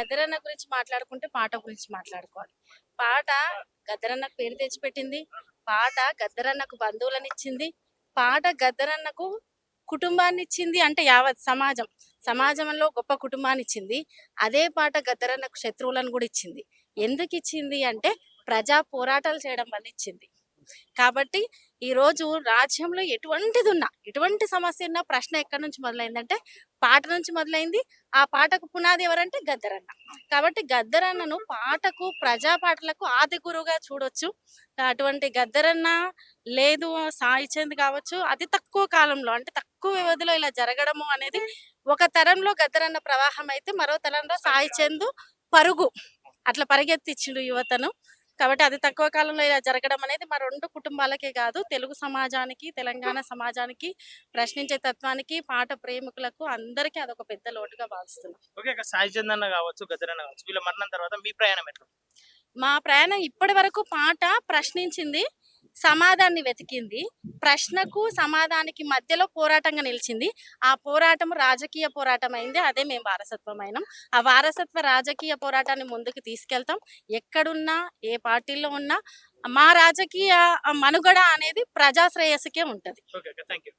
గద్దరన్న గురించి మాట్లాడుకుంటే పాట గురించి మాట్లాడుకోవాలి. పాట గద్దరన్నకు పేరు తెచ్చిపెట్టింది. పాట గద్దరన్నకు బంధువులనిచ్చింది. పాట గద్దరన్నకు కుటుంబాన్నిచ్చింది. అంటే యావత్ సమాజం. సమాజంలో గొప్ప కుటుంబాన్నిచ్చింది. అదే పాట గద్దరన్నకు శత్రువులను గూడా ఇచ్చింది. ఎందుకిచ్చింది అంటే ప్రజా పోరాటాలు చేయడం వల్ల ఇచ్చింది. కాబట్టి ఈరోజు రాజ్యంలో ఎటువంటి సమస్య ఉన్నా ప్రశ్న ఎక్కడి నుంచి మొదలైందంటే పాట నుంచి మొదలైంది. ఆ పాటకు పునాది ఎవరంటే గద్దరన్న. కాబట్టి గద్దరన్నను పాటకు, ప్రజా పాటలకు ఆది గురువుగా చూడొచ్చు. అటువంటి గద్దరన్న లేదు సాయి చంద్ కావచ్చు, అతి తక్కువ కాలంలో అంటే తక్కువ వ్యవధిలో ఇలా జరగడము అనేది ఒక తరంలో గద్దరన్న ప్రవాహం అయితే మరో తరంలో సాయి చంద్ పరుగు అట్లా పరిగెత్తిచ్చిండు యువతను. కాబట్టి అతి తక్కువ కాలంలో ఇలా జరగడం అనేది మా 2 కుటుంబాలకే కాదు, తెలుగు సమాజానికి, తెలంగాణ సమాజానికి, ప్రశ్నించే తత్వానికి, పాట ప్రేమికులకు అందరికీ అదొక పెద్ద లోటుగా భావిస్తున్నాం. ఓకే. సాయి చంద్ అన్న గావచ్చు, గద్దర్ గావచ్చు. వీళ్ళ మరణం తర్వాత మీ ప్రయాణం ఎట్లా? మా ప్రయాణం ఇప్పటి వరకు పాట ప్రశ్నించింది, సమాధాన్ని వెతికింది. ప్రశ్నకు, సమాధానికి మధ్యలో పోరాటంగా నిలిచింది. ఆ పోరాటం రాజకీయ పోరాటం అయింది. అదే మేము వారసత్వమైనం. ఆ వారసత్వ రాజకీయ పోరాటాన్ని ముందుకు తీసుకెళ్తాం. ఎక్కడున్నా, ఏ పార్టీలో ఉన్నా మా రాజకీయ మనుగడ అనేది ప్రజా శ్రేయస్సుకే ఉంటది. ఓకే. Thank you.